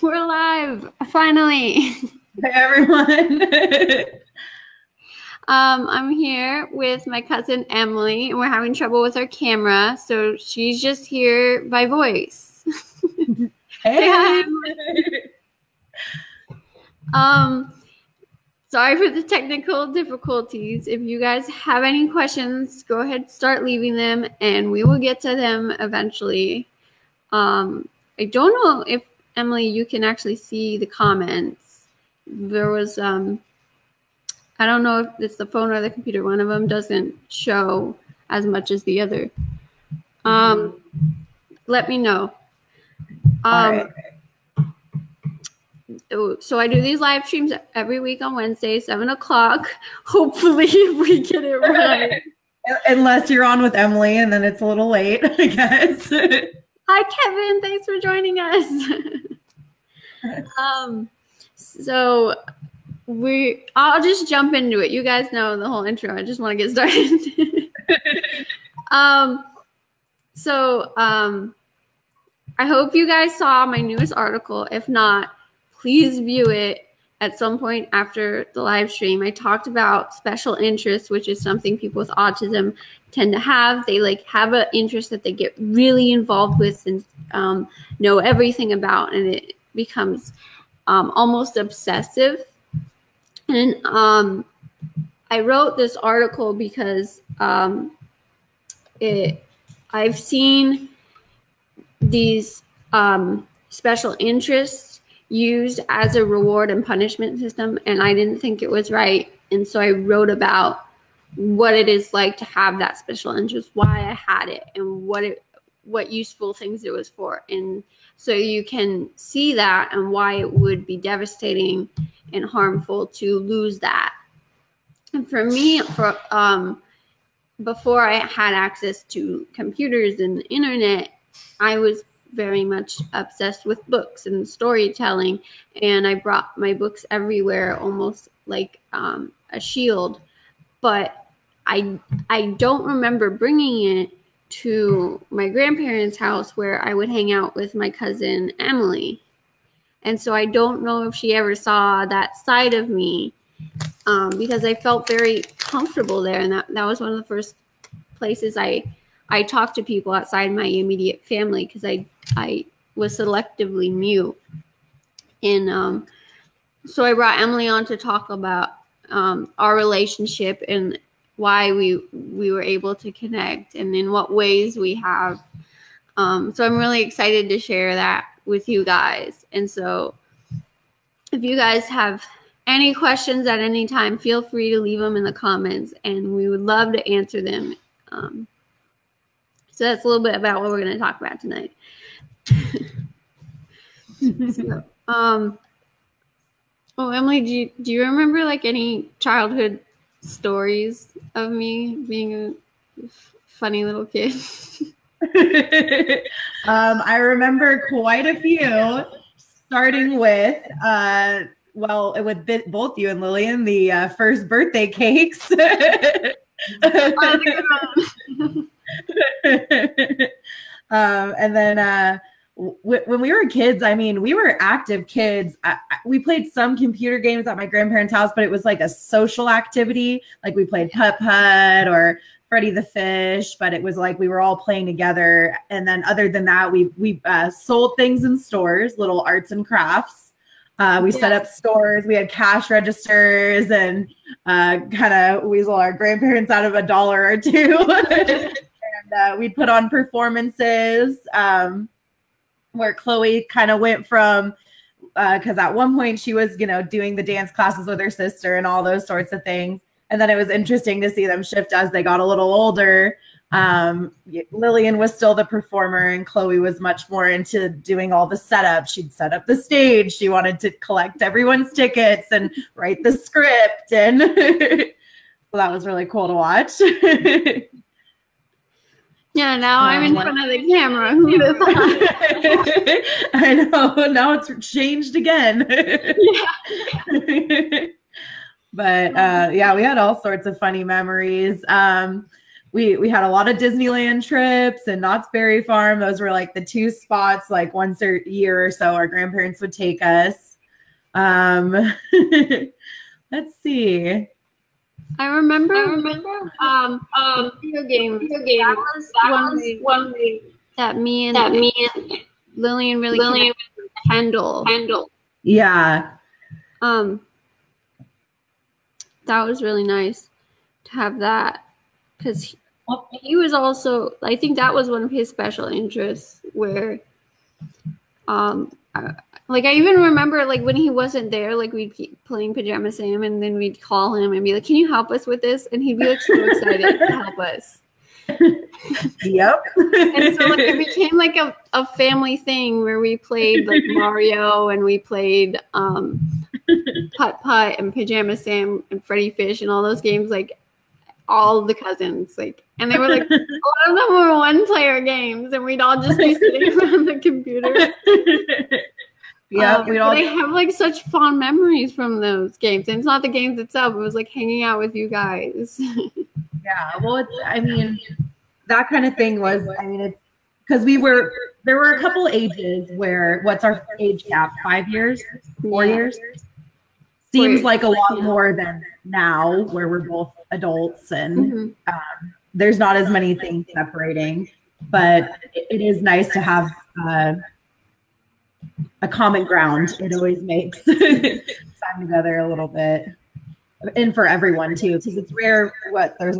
We're live, finally. Hey, everyone. I'm here with my cousin Emily, and we're having trouble with our camera, so she's just here by voice. Hey. Say hi, Emily. Sorry for the technical difficulties. If you guys have any questions, go ahead and start leaving them, and we will get to them eventually. I don't know if, Emily, you can actually see the comments. There was, I don't know if it's the phone or the computer. One of them doesn't show as much as the other. Let me know. Right. So I do these live streams every week on Wednesday, 7 o'clock. Hopefully we get it right. Unless you're on with Emily, and then it's a little late, I guess. Hi, Kevin. Thanks for joining us. So I'll just jump into it. You guys know the whole intro. I just want to get started. I hope you guys saw my newest article. If not, please view it at some point after the live stream. I talked about special interests, which is something people with autism tend to have. They have an interest that they get really involved with and know everything about, and it becomes almost obsessive. And I wrote this article because I've seen these special interests used as a reward and punishment system, and I didn't think it was right. And so I wrote about what it is like to have that special interest, why I had it, and what useful things it was for. And so you can see that and why it would be devastating and harmful to lose that. And for me, before I had access to computers and the internet, I was very much obsessed with books and storytelling, and I brought my books everywhere, almost like a shield. But I don't remember bringing it to my grandparents' house where I would hang out with my cousin Emily. And so I don't know if she ever saw that side of me, because I felt very comfortable there, and that was one of the first places I talked to people outside my immediate family, because I was selectively mute. And so I brought Emily on to talk about our relationship and why we were able to connect and in what ways we have. So I'm really excited to share that with you guys. And so if you guys have any questions at any time, feel free to leave them in the comments, and we would love to answer them. So that's a little bit about what we're going to talk about tonight. Emily, do you remember any childhood stories of me being a funny little kid? I remember quite a few, starting with, with both you and Lillian, the first birthday cakes. And then when we were kids, we were active kids. We played some computer games at my grandparents' house, but it was like a social activity. We played Putt-Putt or Freddy the Fish, but it was we were all playing together. And then other than that, we sold things in stores, little arts and crafts. We set up stores. We had cash registers and kind of weasel our grandparents out of $1 or $2. And we'd put on performances where Chloe kind of went from, because at one point she was, doing the dance classes with her sister and all those sorts of things. And then it was interesting to see them shift as they got a little older. Lillian was still the performer, and Chloe was much more into doing all the setup. She'd set up the stage. She wanted to collect everyone's tickets and write the script. And so that was really cool to watch. Yeah, now I'm in front of the camera. Who would have thought? I know. Now it's changed again. But we had all sorts of funny memories. we had a lot of Disneyland trips and Knott's Berry Farm. Those were like the two spots, like once a year or so our grandparents would take us. Let's see. I remember video game. That was one way that me and Lillian really handle. Yeah. That was really nice to have that, because he was also, I think that was one of his special interests, where like I even remember like when he wasn't there, like we'd keep playing Pajama Sam, and then we'd call him and be like, "Can you help us with this?" And he'd be like so excited to help us. Yep. And so like it became like a family thing where we played like Mario, and we played Putt Putt and Pajama Sam and Freddy Fish and all those games, like all the cousins, like, and they were like, a lot of them were one-player games, and we'd all just be sitting around the computer. Yeah, they have like such fond memories from those games, and it's not the games itself; it was like hanging out with you guys. Yeah, well, I mean, that kind of thing was, I mean, it's because there were a couple ages where, what's our age gap? 5 years, 4 years? Seems like a lot more than now, where we're both adults and there's not as many things separating, but it is nice to have a common ground. It always makes time together a little bit, and for everyone too, because it's rare. There's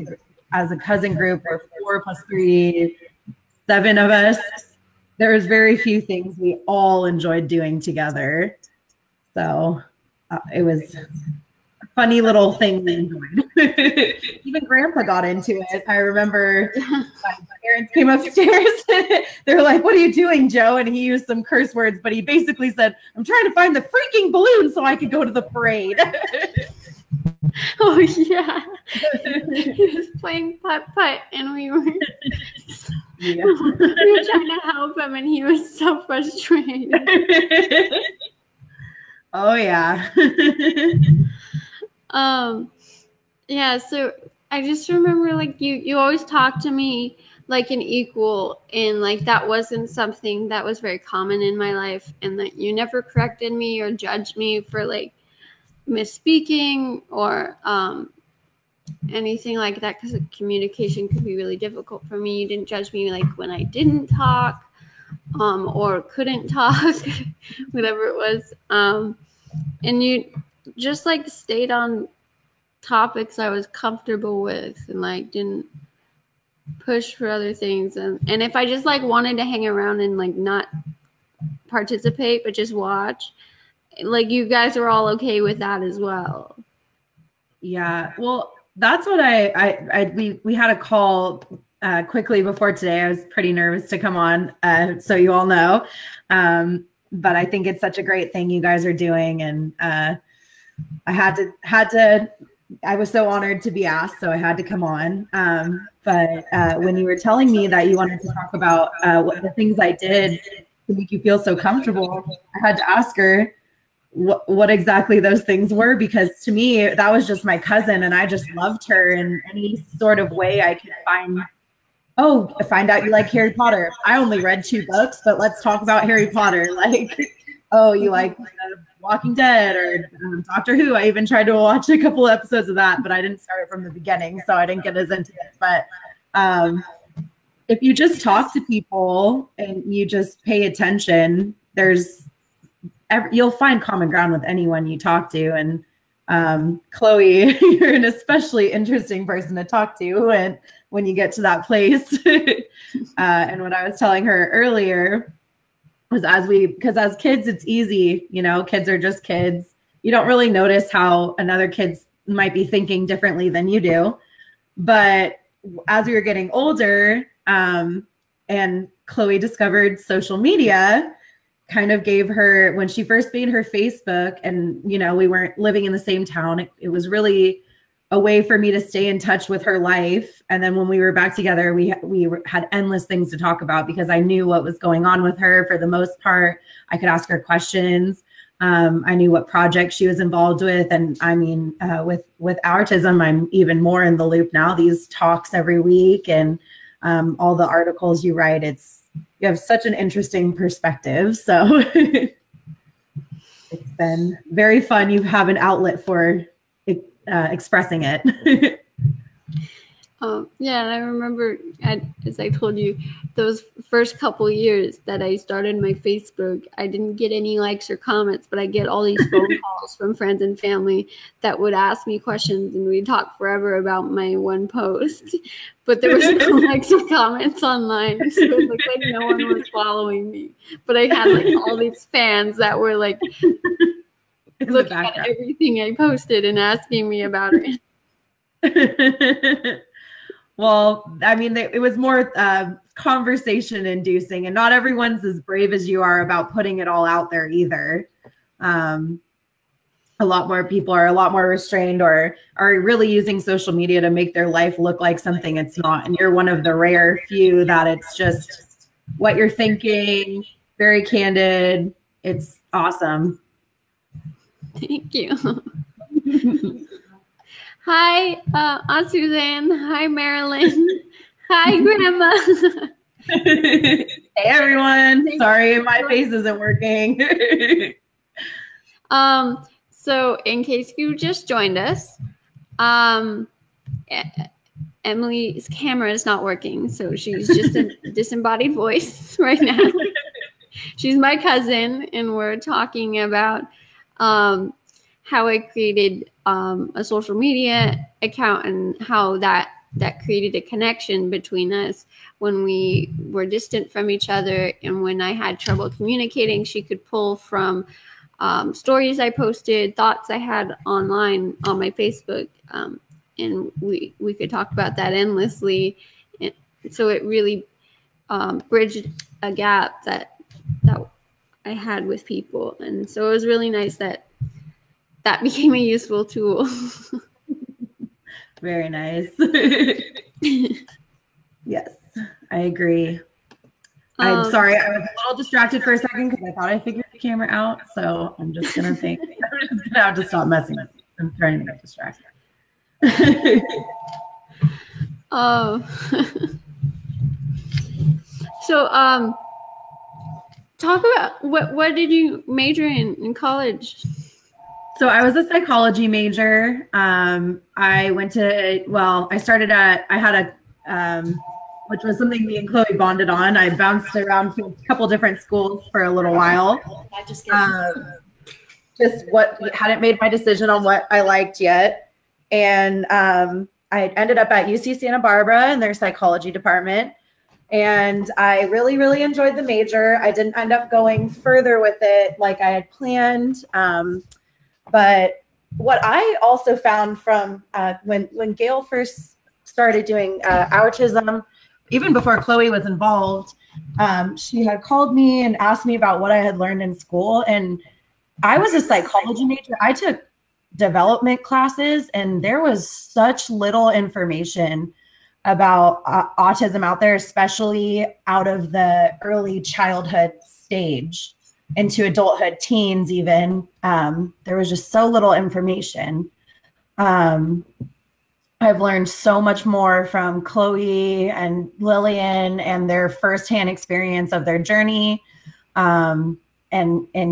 as a cousin group, we're 4 plus 3, 7 of us. There's very few things we all enjoyed doing together, so it was a funny little thing we enjoyed. Even Grandpa got into it. I remember my parents came upstairs. They're like, "What are you doing, Joe?" And he used some curse words, but he basically said, "I'm trying to find the freaking balloon so I could go to the parade." Oh yeah. He was playing Putt Putt, and we were we were trying to help him, and he was so frustrated. Oh yeah. Yeah, so I just remember like you always talked to me like an equal, and like that wasn't something that was very common in my life, and that you never corrected me or judged me for like misspeaking or anything like that, because communication could be really difficult for me. You didn't judge me like when I didn't talk or couldn't talk, whatever it was, and you just like stayed on topics I was comfortable with, and like didn't push for other things, and if I just like wanted to hang around and like not participate but just watch, like you guys were all okay with that as well. Yeah, well, that's what we had a call quickly before today. I was pretty nervous to come on, so you all know, but I think it's such a great thing you guys are doing, and I had to. I was so honored to be asked, so I had to come on. But when you were telling me that you wanted to talk about what the things I did to make you feel so comfortable, I had to ask her what exactly those things were, because to me, that was just my cousin, and I just loved her in any sort of way I could find. Oh, I find out you like Harry Potter. I only read 2 books, but let's talk about Harry Potter. Like, oh, you like Walking Dead or Doctor Who. I even tried to watch a couple episodes of that, but I didn't start it from the beginning, so I didn't get as into it. But if you just talk to people and you just pay attention, you'll find common ground with anyone you talk to. And Chloe, you're an especially interesting person to talk to when you get to that place. And what I was telling her earlier was, because as kids, it's easy, kids are just kids. You don't really notice how another kid might be thinking differently than you do. But as we were getting older, and Chloe discovered social media, kind of gave her, when she first made her Facebook, and, we weren't living in the same town, it was really a way for me to stay in touch with her life. And then when we were back together, we had endless things to talk about, because I knew what was going on with her for the most part. I could ask her questions. I knew what project she was involved with. And I mean, with OurTism, I'm even more in the loop now. These talks every week and all the articles you write, you have such an interesting perspective. So it's been very fun. You have an outlet for expressing it. Yeah, and I remember, as I told you, those first couple years that I started my Facebook, I didn't get any likes or comments, but I get all these phone calls from friends and family that would ask me questions, and we'd talk forever about my one post. But there was no likes or comments online, so it looked like no one was following me. But I had like all these fans that were like looking at everything I posted and asking me about it. Well, I mean, it was more conversation inducing, and not everyone's as brave as you are about putting it all out there either. A lot more people are a lot more restrained or are really using social media to make their life look like something it's not. And you're one of the rare few that it's just what you're thinking, very candid. It's awesome. Thank you. Hi, Aunt Suzanne. Hi, Marilyn. Hi, Grandma. Hey, everyone. Sorry, my face isn't working. So in case you just joined us, Emily's camera is not working, so she's just a disembodied voice right now. She's my cousin, and we're talking about how I created a social media account and how that created a connection between us when we were distant from each other, and when I had trouble communicating, she could pull from stories I posted, thoughts I had online on my Facebook, and we could talk about that endlessly. And so it really bridged a gap that I had with people, and so it was really nice that became a useful tool. Very nice. Yes, I agree. I'm sorry, I was a little distracted for a second because I thought I figured the camera out. So I'm just gonna think I'm just gonna have to stop messing with it. I'm starting to get distracted. So talk about what did you major in college? So I was a psychology major. I had a which was something me and Chloe bonded on. I bounced around to a couple different schools for a little while. Just what hadn't made my decision on what I liked yet. And I ended up at UC Santa Barbara in their psychology department. And I really, really enjoyed the major. I didn't end up going further with it like I had planned. But what I also found from when Gail first started doing OurTism, even before Chloe was involved, she had called me and asked me about what I had learned in school. And I was a psychology major. I took development classes, and there was such little information about autism out there, especially out of the early childhood stage into adulthood, teens even. There was just so little information. I've learned so much more from Chloe and Lillian and their firsthand experience of their journey, and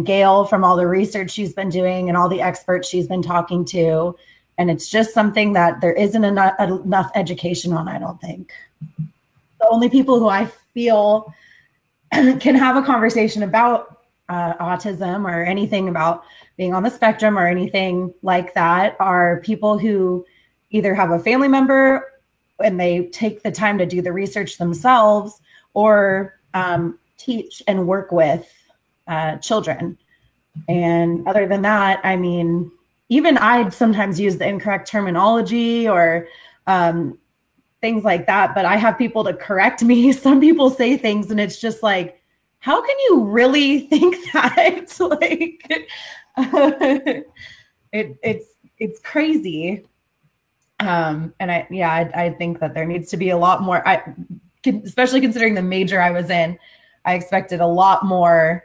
Gail from all the research she's been doing and all the experts she's been talking to. And it's just something that there isn't enough education on, I don't think. The only people who I feel can have a conversation about autism or anything about being on the spectrum or anything like that are people who either have a family member and they take the time to do the research themselves, or teach and work with children. And other than that, I mean, even I sometimes use the incorrect terminology or things like that, but I have people to correct me. Some people say things and it's just like, how can you really think that? Like, it's crazy. And I think that there needs to be a lot more, especially considering the major I was in. I expected a lot more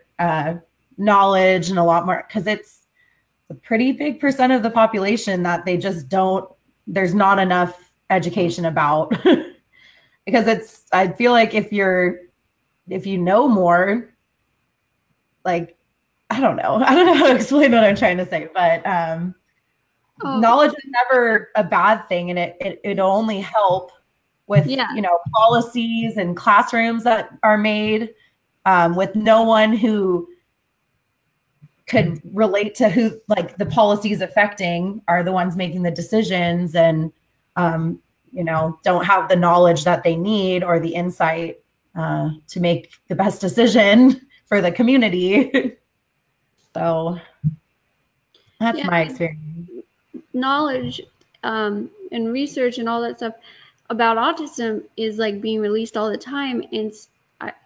knowledge and a lot more, because it's a pretty big percent of the population that they just don't, there's not enough education about. Because I feel like if you know more, like, I don't know how to explain what I'm trying to say, but knowledge is never a bad thing, and it'll only help with policies and classrooms that are made with no one who could relate to who, like, the policies affecting are the ones making the decisions, and don't have the knowledge that they need or the insight to make the best decision for the community. So that's my experience. Knowledge and research and all that stuff about autism is like being released all the time, and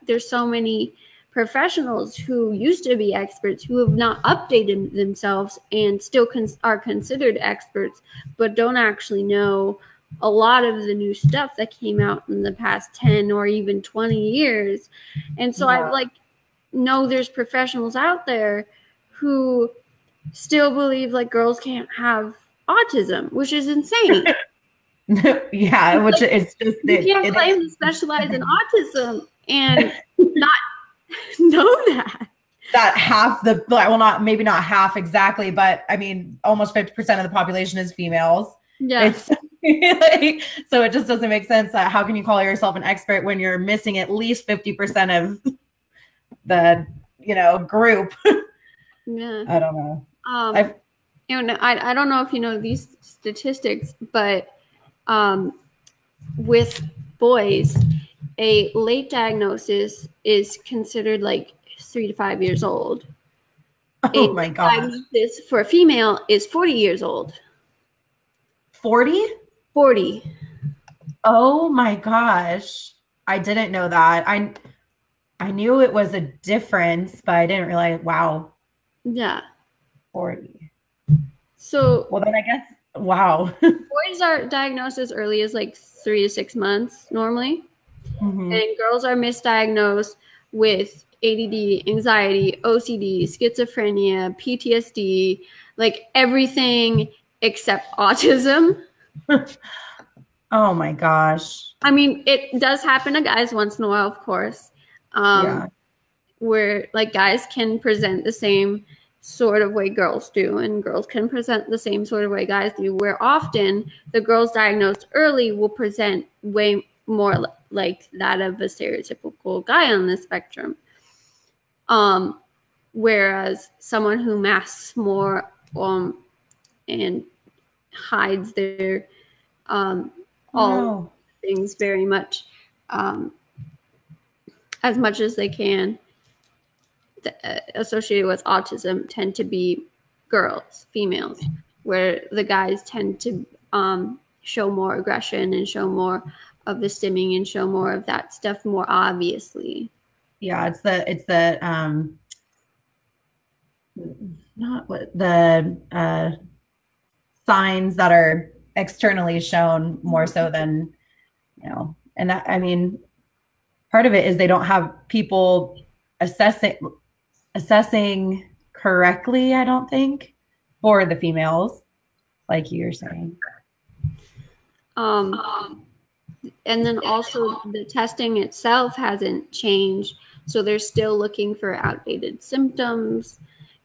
there's so many professionals who used to be experts who have not updated themselves and still are considered experts, but don't actually know a lot of the new stuff that came out in the past 10 or even 20 years. And so I know there's professionals out there who still believe like girls can't have autism, which is insane. Yeah, which is just you can't claim to specialize in autism and not know that half the, well, not maybe not half exactly, but I mean almost 50% of the population is females. Yeah. It's so it just doesn't make sense that how can you call yourself an expert when you're missing at least 50% of the group. Yeah. I don't know. I don't know if you know these statistics, but with boys, a late diagnosis is considered like 3 to 5 years old. Oh my God. Diagnosis for a female is 40 years old. 40? 40. Oh my gosh. I didn't know that. I knew it was a difference, but I didn't realize, wow. Yeah. 40. So, well, then I guess, wow. Boys are diagnosed as early as like 3 to 6 months normally. Mm-hmm. And girls are misdiagnosed with ADD, anxiety, OCD, schizophrenia, PTSD, like everything except autism. Oh my gosh. I mean, it does happen to guys once in a while, of course. Where like guys can present the same sort of way girls do, and girls can present the same sort of way guys do, where often the girls diagnosed early will present way more like that of a stereotypical guy on the spectrum. Whereas someone who masks more and hides their all things very much as much as they can associated with autism tend to be girls, females, where the guys tend to show more aggression and show more of the stimming and show more of that stuff more obviously. Yeah, it's the not what the signs that are externally shown more so than, and that, I mean, part of it is they don't have people assessing correctly, I don't think, for the females, like you're saying. And then also the testing itself hasn't changed. So they're still looking for outdated symptoms,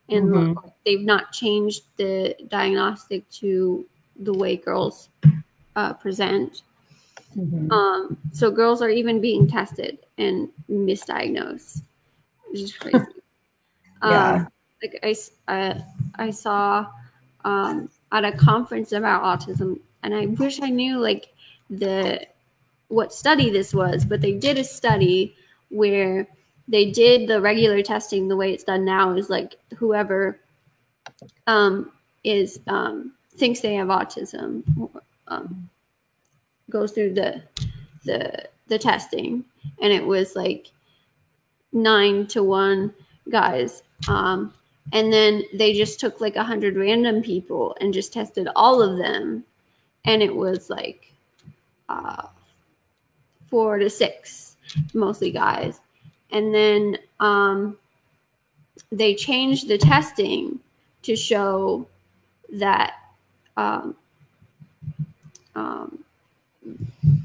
and they've not changed the diagnostic to the way girls present. So girls are even being tested and misdiagnosed, which is crazy. Like I saw at a conference about autism, and I wish I knew like what study this was, but they did a study where they did the regular testing the way it's done now is like whoever thinks they have autism goes through the testing, and it was like 9-1 guys, and then they just took like 100 random people and just tested all of them, and it was like 4-6, mostly guys. And then they changed the testing to show that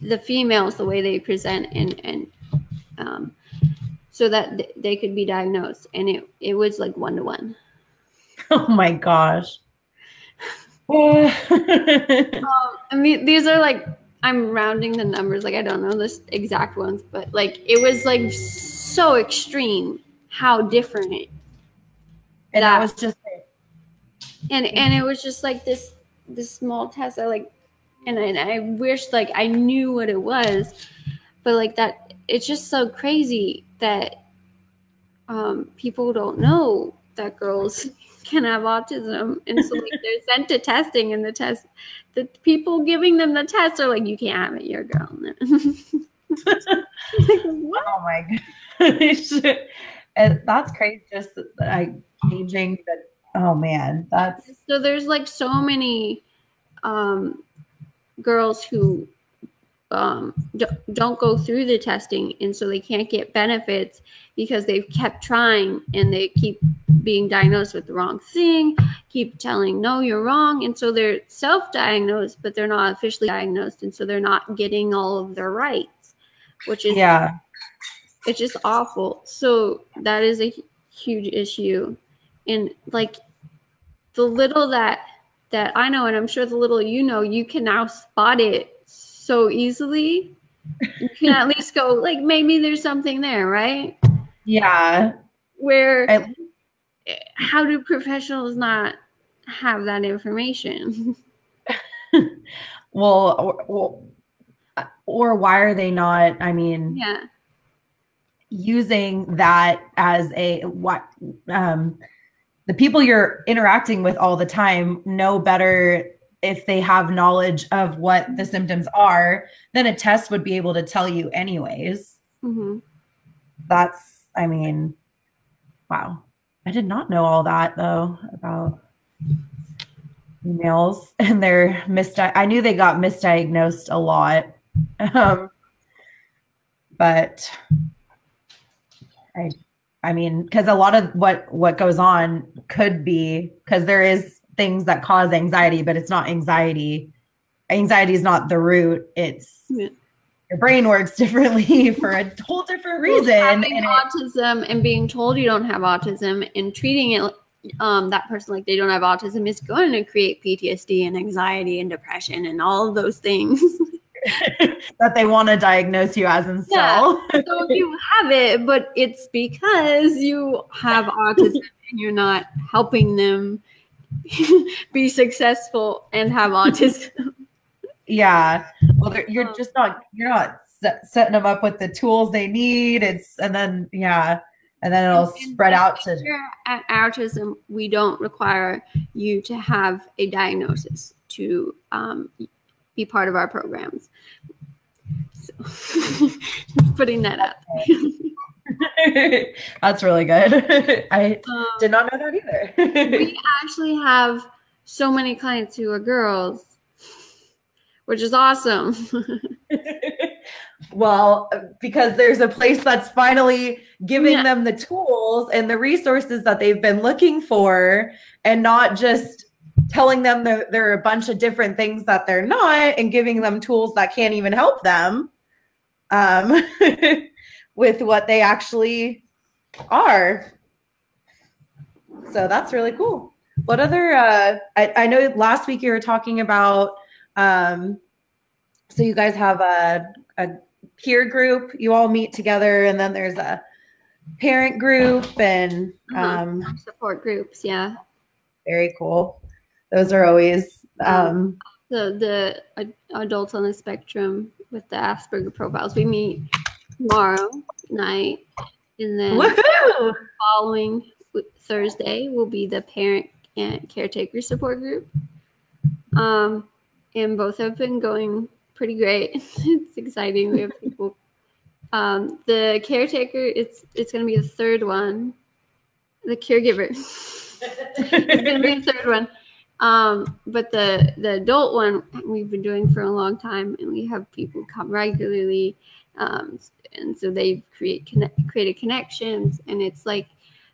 the females, the way they present, and so that they could be diagnosed, and it was like 1-to-1. Oh my gosh. I mean, these are like, I'm rounding the numbers, like I don't know the exact ones, but like it was like so extreme how different and that was just and it was just like this small test. I like, and I wish like I knew what it was, but like that, it's just so crazy that people don't know that girls can have autism, and so like they're sent to testing, and the people giving them the test are like, you can't have it, you're a girl. Like, what? Oh my gosh. And that's crazy, just like changing that. Oh man, that's so there's like so many girls who don't go through the testing, and so they can't get benefits because they've kept trying, and they keep being diagnosed with the wrong thing, keep telling, no, you're wrong, and so they're self-diagnosed, but they're not officially diagnosed, and so they're not getting all of their rights, which is it's just awful. So that is a huge issue, and like the little that I know, and I'm sure the little you know, you can now spot it so easily. You can at least go like, maybe there's something there, right? Yeah. Where how do professionals not have that information? Well, or why are they not? I mean, yeah, using that as what the people you're interacting with all the time know better. If they have knowledge of what the symptoms are, then a test would be able to tell you anyways. mm-hmm. That's, I mean, wow. I did not know all that though about females and their I knew they got misdiagnosed a lot. But I mean, because a lot of what goes on could be because there is things that cause anxiety, but it's not anxiety. Anxiety is not the root. It's your brain works differently for a whole different reason. Having autism and being told you don't have autism and treating it that person like they don't have autism is going to create PTSD and anxiety and depression and all of those things that they want to diagnose you as and so you have it, but it's because you have autism and you're not helping them be successful and have autism. Yeah. Well, you're not setting them up with the tools they need. And then it'll spread out to. At OurTism, we don't require you to have a diagnosis to be part of our programs. So, putting that up. That's really good. I did not know that either. We actually have so many clients who are girls, which is awesome. Well, because there's a place that's finally giving them the tools and the resources that they've been looking for, and not just telling them that there are a bunch of different things that they're not, and giving them tools that can't even help them with what they actually are. So that's really cool. What other, I know last week you were talking about, so you guys have a peer group, you all meet together, and then there's a parent group and support groups. Yeah. Very cool. Those are always the adults on the spectrum with the Asperger profiles. We meet tomorrow night, and then the following Thursday will be the parent and caretaker support group. And both have been going pretty great. It's exciting. We have people. The caretaker, it's going to be the third one. The caregiver, it's going to be the third one. But the adult one we've been doing for a long time, and we have people come regularly. And so they've created connections, and it's like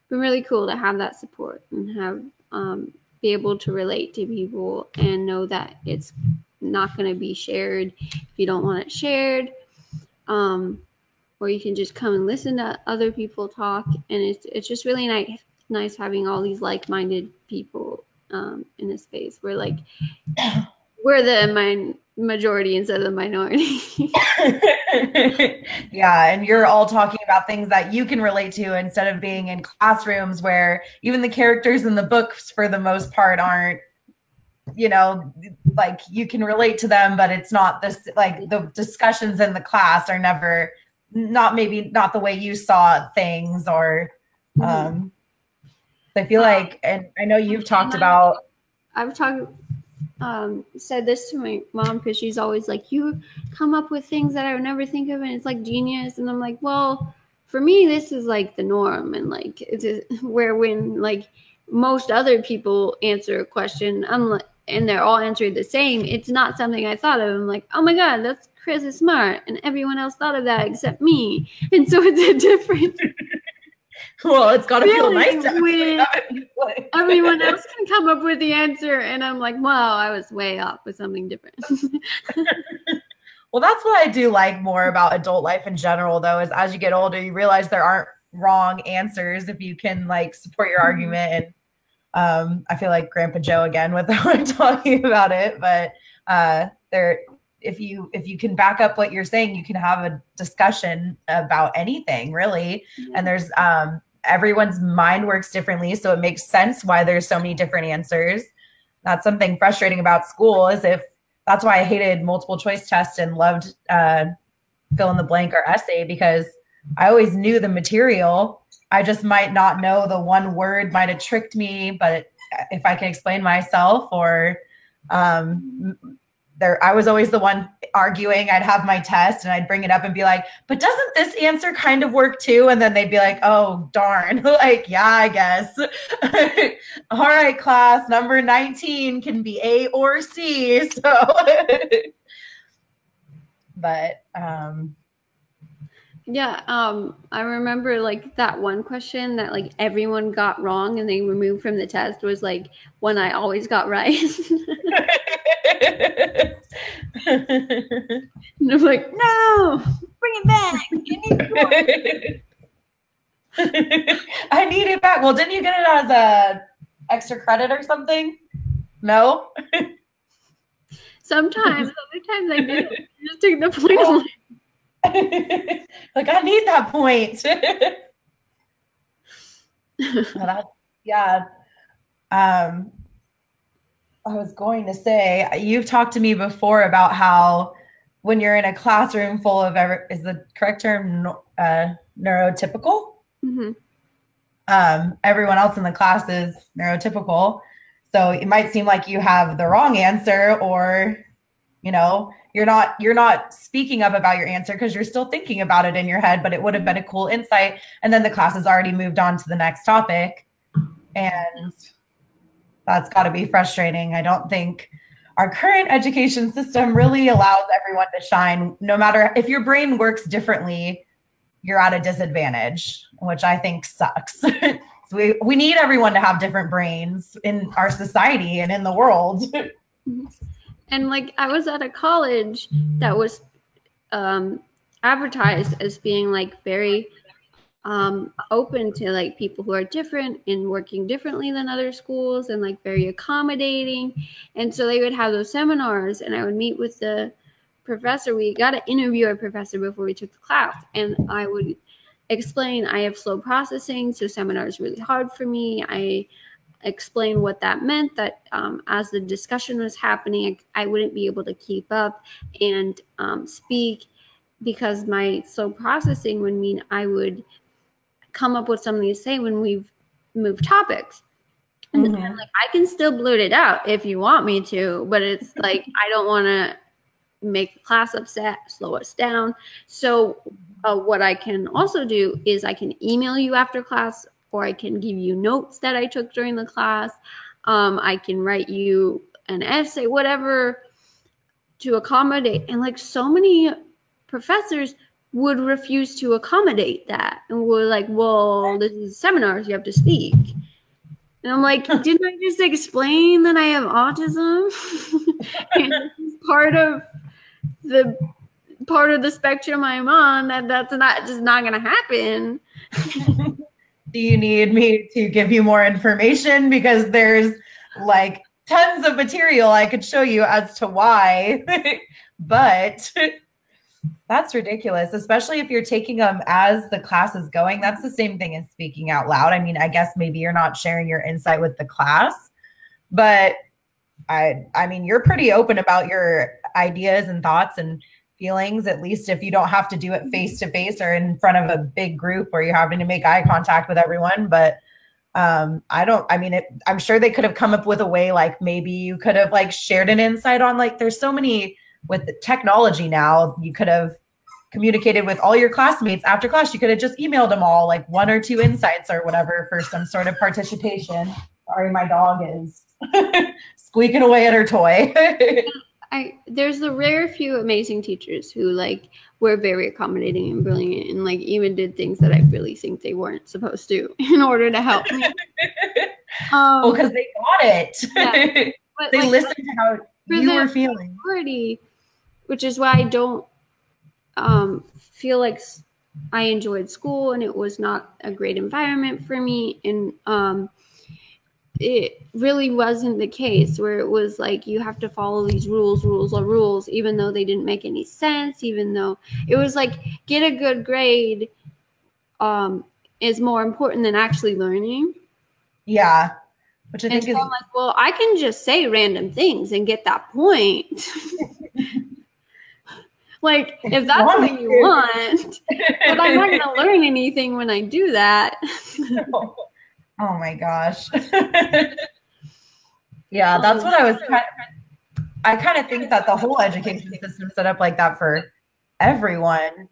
been really cool to have that support and have be able to relate to people and know that it's not going to be shared if you don't want it shared, or you can just come and listen to other people talk. And it's just really nice having all these like-minded people in a space where like we're the majority instead of the minority. Yeah, and you're all talking about things that you can relate to instead of being in classrooms where even the characters in the books for the most part aren't, you know, like you can relate to them, but it's not this, like the discussions in the class are never not the way you saw things, or I feel like, and I know you've talked about, I've said this to my mom because she's always like, you come up with things that I would never think of and it's like genius. And I'm like, well, for me this is like the norm, and like it's where when like most other people answer a question and they're all answering the same, it's not something I thought of. I'm like, oh my god, that's Chris is smart and everyone else thought of that except me. And so it's a different well, it's got to feel nice to when everyone else can come up with the answer and I'm like, wow, I was way off with something different. Well, that's what I do like more about adult life in general, though, is as you get older, you realize there aren't wrong answers if you can like support your argument. And I feel like Grandpa Joe again with how I'm talking about it, but if you can back up what you're saying, you can have a discussion about anything really. And there's everyone's mind works differently, so it makes sense why there's so many different answers. That's something frustrating about school, is if that's why I hated multiple choice tests and loved fill in the blank or essay, because I always knew the material. I just might not know the one word, might have tricked me, but if I can explain myself, or I was always the one arguing. I'd have my test and I'd bring it up and be like, but doesn't this answer kind of work too? And then they'd be like, oh, darn. Like, yeah, I guess. All right, class, number 19 can be A or C. So, but, yeah, I remember like that one question that like everyone got wrong and they removed from the test was like one I always got right. And I'm like, no, bring it back. I need it back. Well, didn't you get it as a extra credit or something? No? Sometimes, other times I do. Just take the point away. Like, I need that point. Well, yeah. I was going to say, you've talked to me before about how when you're in a classroom full of, is the correct term neurotypical? Mm-hmm. Everyone else in the class is neurotypical. So it might seem like you have the wrong answer, or, you know, you're not speaking up about your answer because you're still thinking about it in your head, but it would have been a cool insight. And then the class has already moved on to the next topic. And that's got to be frustrating. I don't think our current education system really allows everyone to shine. No matter if your brain works differently, you're at a disadvantage, which I think sucks. So we need everyone to have different brains in our society and in the world. And like I was at a college that was advertised as being like very open to like people who are different and working differently than other schools, and like very accommodating. And so they would have those seminars and I would meet with the professor. We got to interview our professor before we took the class, and I would explain I have slow processing, so seminar is really hard for me. I explained what that meant, that as the discussion was happening, I wouldn't be able to keep up and speak because my slow processing would mean I would come up with something to say when we've moved topics. And then I'm like, I can still blurt it out if you want me to, but it's like, I don't want to make the class upset, slow us down. So what I can also do is I can email you after class, or I can give you notes that I took during the class. I can write you an essay, whatever, to accommodate. And like so many professors would refuse to accommodate that. And we're like, well, this is seminars, you have to speak. And I'm like, didn't I just explain that I have autism? And this is part of the spectrum I'm on, that's not going to happen. Do you need me to give you more information? Because there's like tons of material I could show you as to why, but that's ridiculous, especially if you're taking them as the class is going. That's the same thing as speaking out loud. I mean, I guess maybe you're not sharing your insight with the class, but I mean, you're pretty open about your ideas and thoughts and feelings, at least if you don't have to do it face to face or in front of a big group where you're having to make eye contact with everyone. But I'm sure they could have come up with a way, like maybe you could have like shared an insight on, like, there's so many with the technology now, you could have communicated with all your classmates after class. You could have just emailed them all like 1 or 2 insights or whatever for some sort of participation. Sorry, my dog is squeaking away at her toy. There's the rare few amazing teachers who like were very accommodating and brilliant and like even did things that I really think they weren't supposed to in order to help me. Well, because they got it. Yeah. But, they like, listened to how you were feeling. Which is why I don't feel like I enjoyed school, and it was not a great environment for me. And it really wasn't the case where it was like you have to follow these rules, even though they didn't make any sense, even though it was like get a good grade is more important than actually learning. Yeah. Which I think is, I'm like, well, I can just say random things and get that point. Like, if that's what you want, but I'm not going to learn anything when I do that. Oh my gosh. Yeah, that's what I kind of think that the whole education system is set up like that for everyone.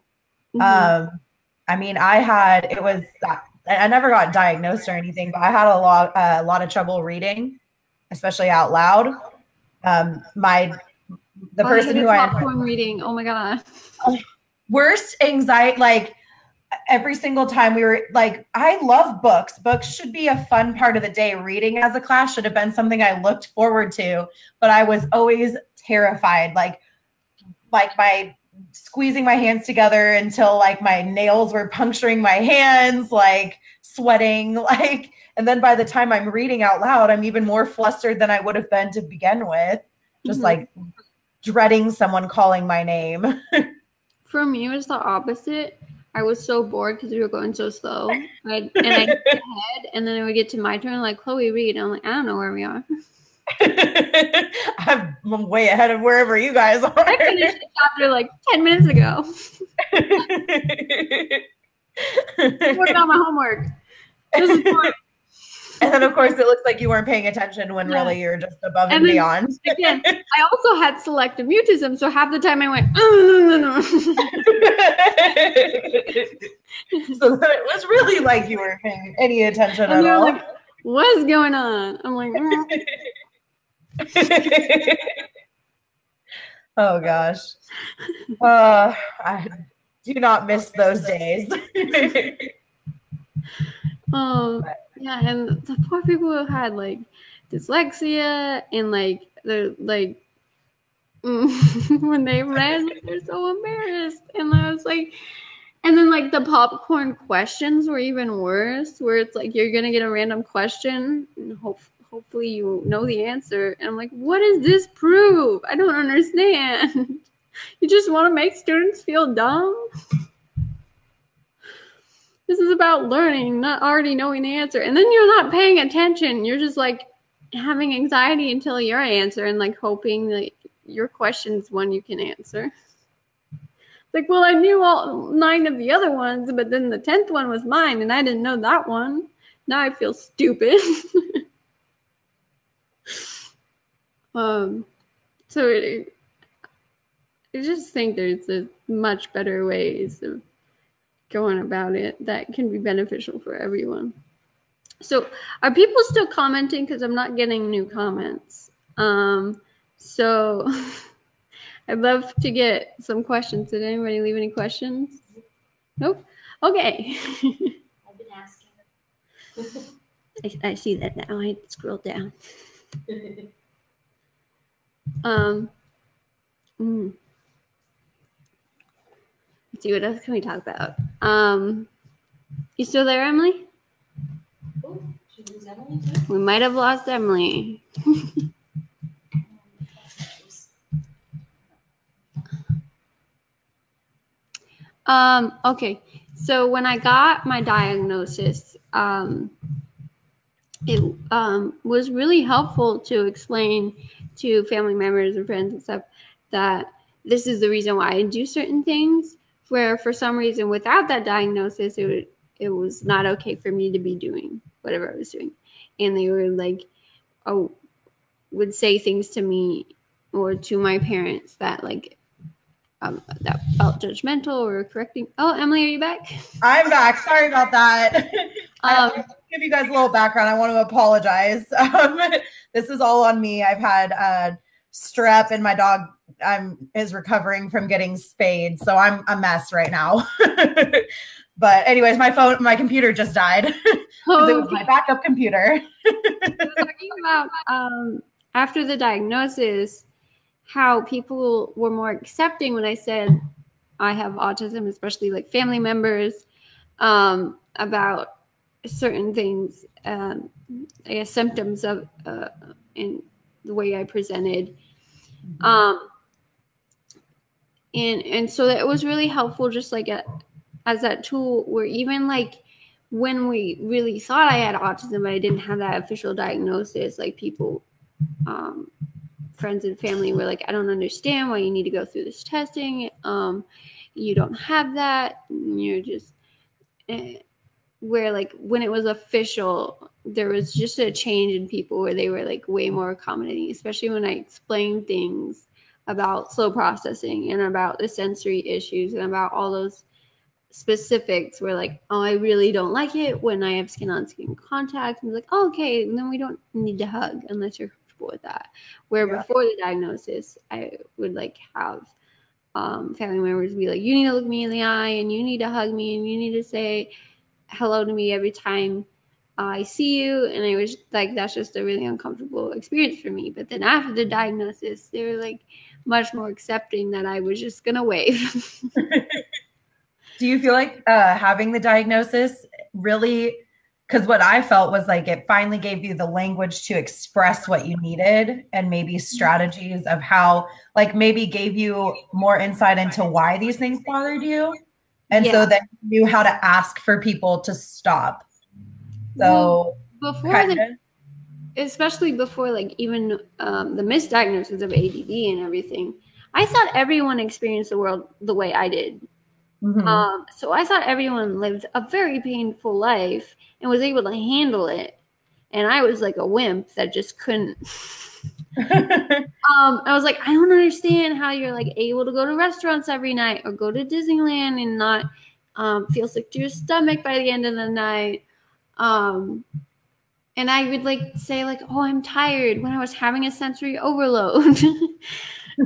Mm-hmm. I mean, I never got diagnosed or anything, but I had a lot of trouble reading, especially out loud. The person who popcorn reading, oh my god, worst anxiety, like every single time we were like, I love books. Books should be a fun part of the day. Reading as a class should have been something I looked forward to, but I was always terrified, like my squeezing my hands together until like my nails were puncturing my hands, like sweating, like, and then by the time I'm reading out loud, I'm even more flustered than I would have been to begin with. Just like dreading someone calling my name. For me, it was the opposite. I was so bored because we were going so slow. I'd hit ahead, and then it would get to my turn, like, Chloe, read. I'm like, I don't know where we are. I'm way ahead of wherever you guys are. I finished the chapter like 10 minutes ago. I'm working on my homework. This is boring. And then, of course, it looks like you weren't paying attention when really you're just above and beyond. Again, I also had selective mutism, so half the time I went, no. So it was really like you weren't paying any attention at all. Like, what's going on? I'm like, Oh, gosh. I do not miss those days. Yeah, and the poor people who had like dyslexia and like they're like when they read, they're so embarrassed. And I was like, and then like the popcorn questions were even worse, where it's like you're gonna get a random question and hopefully you know the answer. And I'm like, what does this prove? I don't understand. You just want to make students feel dumb? This is about learning, not already knowing the answer. And then you're not paying attention. You're just like having anxiety until your answer and like hoping that your question's one you can answer. It's like, well, I knew all 9 of the other ones, but then the 10th one was mine and I didn't know that one. Now I feel stupid. So I just think there's a much better ways of going about it that can be beneficial for everyone. So are people still commenting? Because I'm not getting new comments. So I'd love to get some questions. Did anybody leave any questions? Nope. Okay. I've been asking. I see that now. I scroll down. Mm. Let's see, what else can we talk about? You still there, Emily? Oh, did you lose Emily too? We might have lost Emily. Okay. So when I got my diagnosis, it was really helpful to explain to family members and friends and stuff that this is the reason why I do certain things, where for some reason without that diagnosis, it was not okay for me to be doing whatever I was doing. And they were like, oh, would say things to me or to my parents that like, that felt judgmental or correcting. Oh, Emily, are you back? I'm back. Sorry about that. I'll give you guys a little background. I want to apologize. This is all on me. I've had strep, and my dog is recovering from getting spayed, so I'm a mess right now. But anyways, my computer just died. It was my backup computer. Talking about after the diagnosis, how people were more accepting when I said I have autism, especially like family members, about certain things, I guess symptoms of in the way I presented. And so that it was really helpful, just like as that tool, where even like when we really thought I had autism, but I didn't have that official diagnosis, like people, friends and family were like, I don't understand why you need to go through this testing. You don't have that. You're just where like when it was official, there was just a change in people where they were like way more accommodating, especially when I explained things about slow processing and about the sensory issues and about all those specifics where like, oh, I really don't like it when I have skin on skin contact. And like, oh, okay, and then we don't need to hug unless you're comfortable with that. Where before the diagnosis, I would like have family members be like, you need to look me in the eye and you need to hug me and you need to say hello to me every time I see you. And I was like, that's just a really uncomfortable experience for me. But then after the diagnosis, they were like much more accepting that I was just gonna wave. Do you feel like having the diagnosis really, because what I felt was like it finally gave you the language to express what you needed, and maybe strategies of how, like maybe gave you more insight into why these things bothered you. And so that you knew how to ask for people to stop. So before especially before like even the misdiagnosis of ADD and everything, I thought everyone experienced the world the way I did. So I thought everyone lived a very painful life and was able to handle it. And I was like a wimp that just couldn't. I was like, I don't understand how you're like able to go to restaurants every night or go to Disneyland and not feel sick to your stomach by the end of the night. And I would like say like, oh, I'm tired when I was having a sensory overload.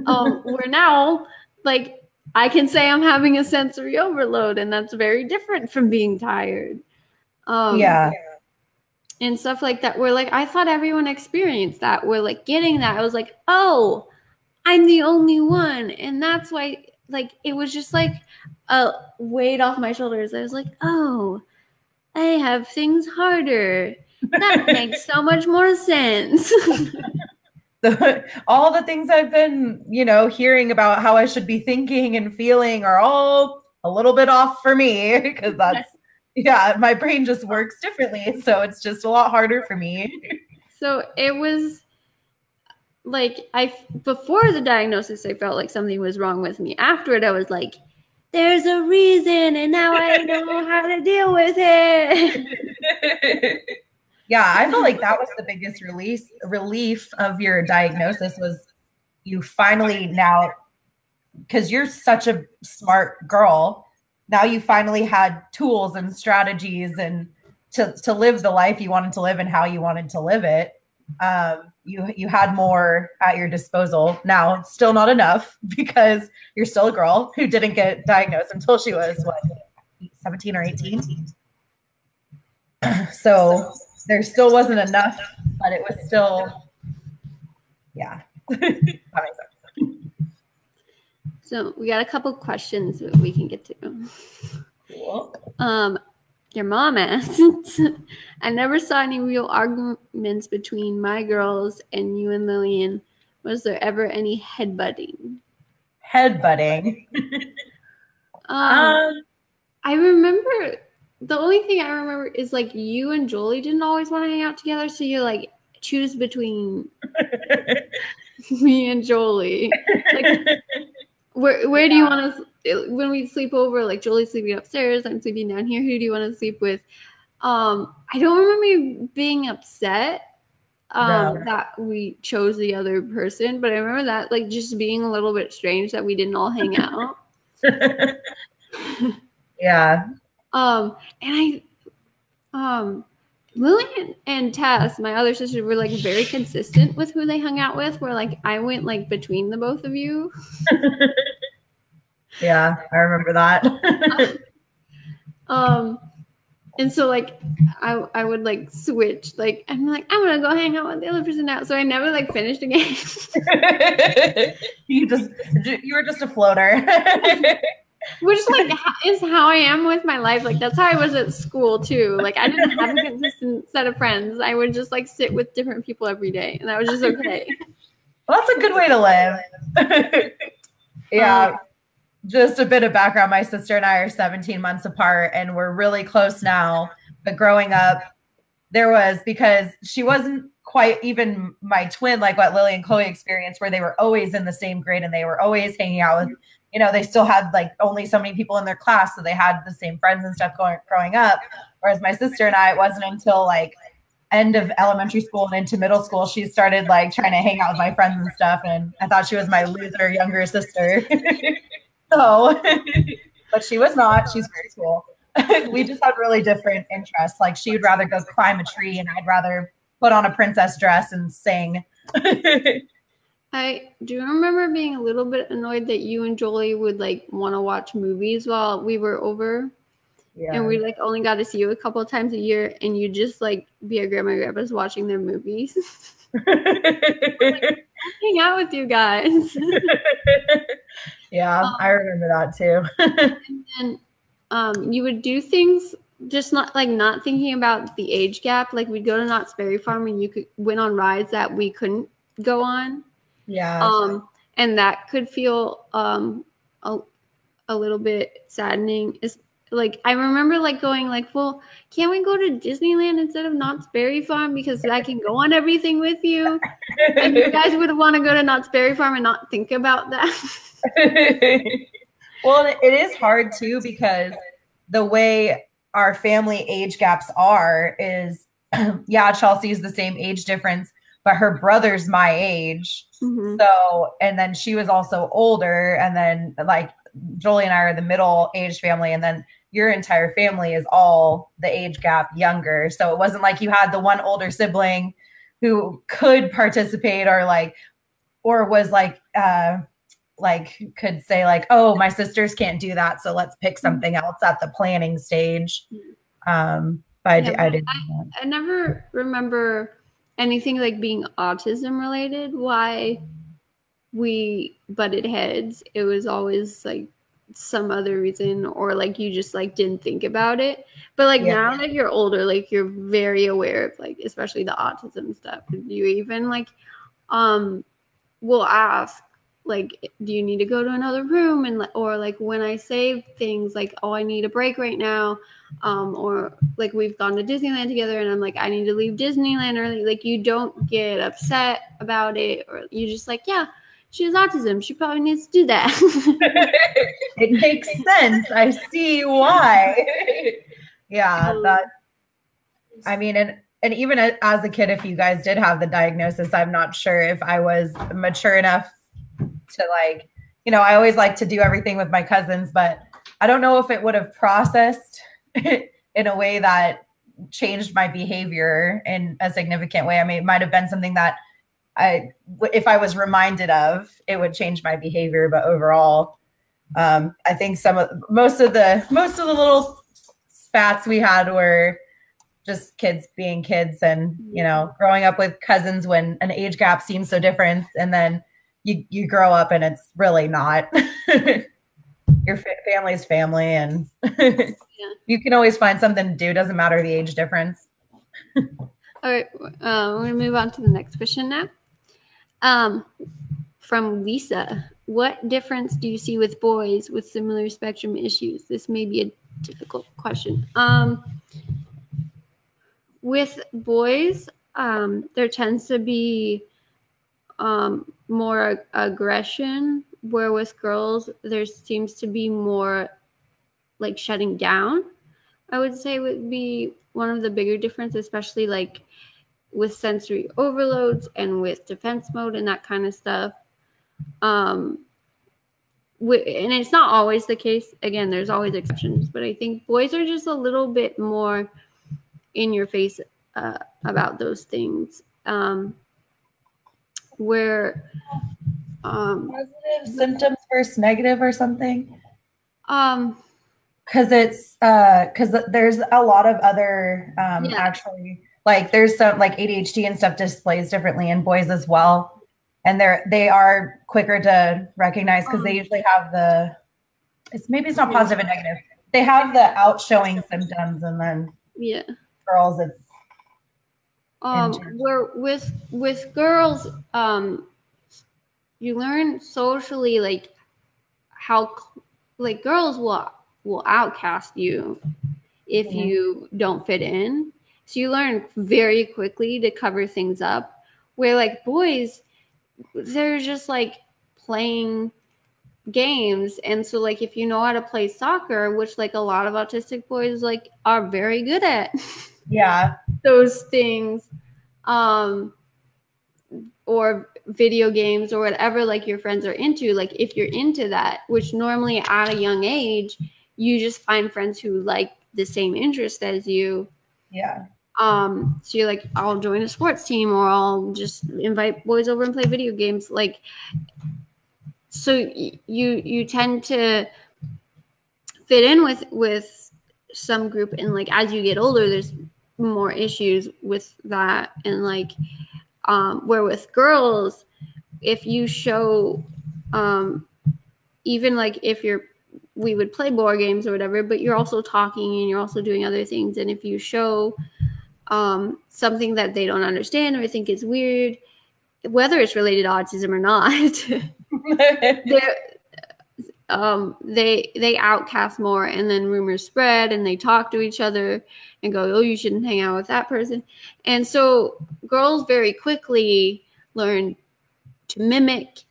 Where now, like, I can say I'm having a sensory overload, and that's very different from being tired. And stuff like that, where like I thought everyone experienced that. We're like getting that. I was like, oh, I'm the only one. And that's why like it was just like a weight off my shoulders. I was like, oh, I have things harder. That makes so much more sense. All the things I've been, hearing about how I should be thinking and feeling are all a little bit off for me, because my brain just works differently. So it's just a lot harder for me. So it was like, before the diagnosis, I felt like something was wrong with me. After it, I was like, there's a reason, and now I know how to deal with it. Yeah, I felt like that was the biggest relief of your diagnosis, was you finally now, because you're such a smart girl, now you finally had tools and strategies and to live the life you wanted to live and how you wanted to live it. You had more at your disposal. Now, still not enough, because you're still a girl who didn't get diagnosed until she was, 17 or 18. So there still wasn't enough, but it was still, yeah. That makes sense. So we got a couple questions that we can get to. Cool. Your mom asked, I never saw any real arguments between my girls and you and Lillian. Was there ever any headbutting? Headbutting. I remember, the only thing I remember is like you and Jolie didn't always want to hang out together, so you like choose between me and Jolie. Like, where do you want to, when we sleep over, like Jolie's sleeping upstairs, I'm sleeping down here, who do you want to sleep with? I don't remember you being upset that we chose the other person, but I remember that like just being a little bit strange that we didn't all hang out. Yeah. And Lily and Tess, my other sister, were like very consistent with who they hung out with, where like I went like between the both of you. Yeah, I remember that. And so like I would like switch, like I'm like, I'm gonna go hang out with the other person now. So I never like finished a game. You were just a floater. Which like is how I am with my life. Like that's how I was at school too. Like I didn't have a consistent set of friends. I would just like sit with different people every day, and that was just okay. Well, that's a good way to live. Yeah. Just a bit of background. My sister and I are 17 months apart, and we're really close now. But growing up, because she wasn't quite even my twin, like what Lily and Chloe experienced, where they were always in the same grade and they were always hanging out with, they still had like only so many people in their class. So they had the same friends and stuff growing up. Whereas my sister and I, it wasn't until like end of elementary school and into middle school, she started like trying to hang out with my friends and stuff. And I thought she was my loser younger sister. So, but she was not. She's very cool. We just had really different interests. Like she would rather go climb a tree, and I'd rather put on a princess dress and sing. I do remember being a little bit annoyed that you and Jolie would like want to watch movies while we were over. Yeah. And we like only got to see you a couple of times a year, and you just like be at grandma and grandpa's watching their movies. Like, hang out with you guys. Yeah, I remember that too. And then you would do things just not thinking about the age gap. Like we'd go to Knott's Berry Farm and you went on rides that we couldn't go on. Yeah. And that could feel a little bit saddening. It's like I remember like going like, well, can't we go to Disneyland instead of Knott's Berry Farm because I can go on everything with you? And you guys would want to go to Knott's Berry Farm and not think about that. Well, it is hard too because the way our family age gaps are is, yeah, Chelsea's the same age difference, but her brother's my age. Mm-hmm. So, and then she was also older, and then like Jolie and I are the middle-aged family, and then your entire family is all the age gap younger. So it wasn't like you had the one older sibling who could participate or was could say like, oh, my sisters can't do that, so let's pick something else at the planning stage. But I didn't. I never remember anything like being autism related. Why we butted heads? It was always like some other reason, or like you just like didn't think about it. But like now that you're older, like you're very aware of like especially the autism stuff. Do you even like will ask like, do you need to go to another room? And or like when I say things like, oh, I need a break right now, or like we've gone to Disneyland together and I'm like, I need to leave Disneyland early. Like you don't get upset about it, or you just like, yeah, she has autism, she probably needs to do that. It makes sense. I see why. Yeah, I mean, and even as a kid, if you guys did have the diagnosis, I'm not sure if I was mature enough to like, I always like to do everything with my cousins, but I don't know if it would have processed in a way that changed my behavior in a significant way. I mean, it might have been something that if I was reminded of, it would change my behavior. But overall, I think most of the little spats we had were just kids being kids, and you know, growing up with cousins when an age gap seems so different, and then you grow up and it's really not. Your family's family, and you can always find something to do. Doesn't matter the age difference. All right, we're gonna move on to the next question now. From Lisa, what difference do you see with boys with similar spectrum issues? This may be a difficult question. With boys, there tends to be more aggression, where with girls, there seems to be more like shutting down. I would say would be one of the bigger differences, especially like with sensory overloads and with defense mode and that kind of stuff. And it's not always the case. Again, there's always exceptions, but I think boys are just a little bit more in your face about those things. Where positive symptoms versus negative or something. Because there's a lot of other actually, like there's some like ADHD and stuff displays differently in boys as well, and they are quicker to recognize because they usually have maybe it's not positive and negative. They have the outshowing symptoms, and then girls it's where with girls, you learn socially like how like girls will outcast you if you don't fit in. So you learn very quickly to cover things up. Where like boys, they're just like playing games, and so like if you know how to play soccer, which like a lot of autistic boys like are very good at, those things, or video games or whatever like your friends are into, like if you're into that, which normally at a young age you just find friends who like the same interest as you. So you're like, I'll join a sports team, or I'll just invite boys over and play video games. Like, so you tend to fit in with some group, and like as you get older, there's more issues with that. And like, where with girls, if you show, even like if we would play board games or whatever, but you're also talking and you're also doing other things. And if you show something that they don't understand or think is weird, whether it's related to autism or not, they outcast more, and then rumors spread and they talk to each other and go, oh, you shouldn't hang out with that person. And so girls very quickly learn to mimic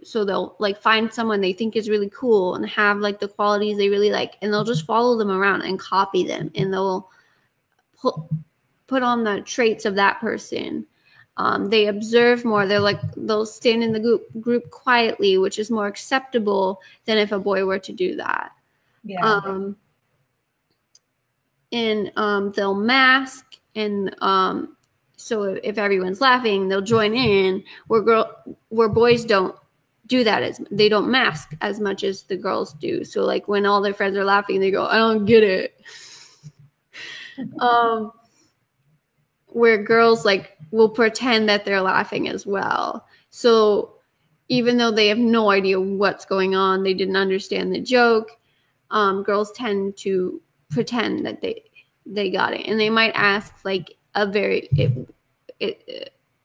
so they'll like find someone they think is really cool and have like the qualities they really like, and they'll just follow them around and copy them, and they'll put on the traits of that person. They observe more. They'll stand in the group quietly, which is more acceptable than if a boy were to do that. And they'll mask, and so if everyone's laughing, they'll join in. Where boys don't do that, they don't mask as much as the girls do. So like when all their friends are laughing, they go, I don't get it. Where girls like will pretend that they're laughing as well. So even though they have no idea what's going on, they didn't understand the joke, girls tend to pretend that they got it. And they might ask like a very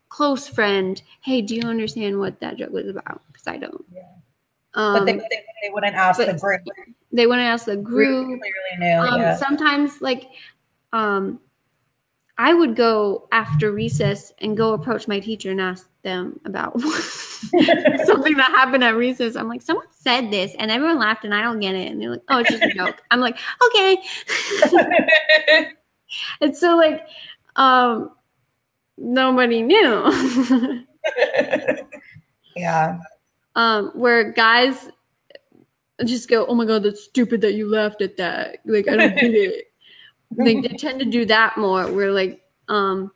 close friend, hey, do you understand what that joke was about? Because I don't. But they wouldn't ask the group. They wouldn't ask the group. Clearly knew, Sometimes like I would go after recess and go approach my teacher and ask them about something that happened at recess. I'm like, someone said this and everyone laughed and I don't get it. And they're like, oh, it's just a joke. I'm like, okay. And so like, nobody knew. Where guys just go, oh my God, that's stupid that you laughed at that. Like, I don't get it. Like, they tend to do that more. We're like, and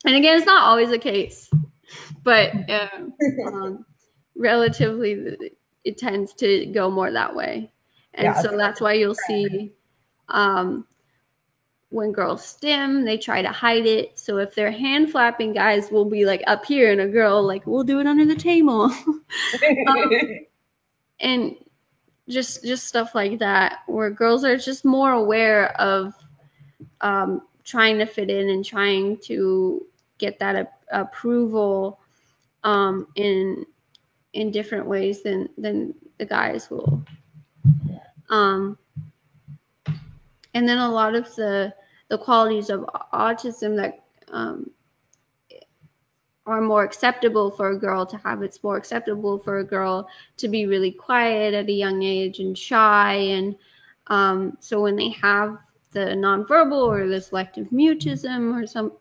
again, it's not always the case, but relatively, it tends to go more that way. And so that's why you'll see When girls stim, they try to hide it. So if they're hand flapping, guys will be like up here, and a girl like, we'll do it under the table. And just stuff like that, where girls are just more aware of trying to fit in and trying to get that approval in different ways than the guys will. And then a lot of the qualities of autism that are more acceptable for a girl to have. It's more acceptable for a girl to be really quiet at a young age and shy. And so when they have the nonverbal or the selective mutism or some,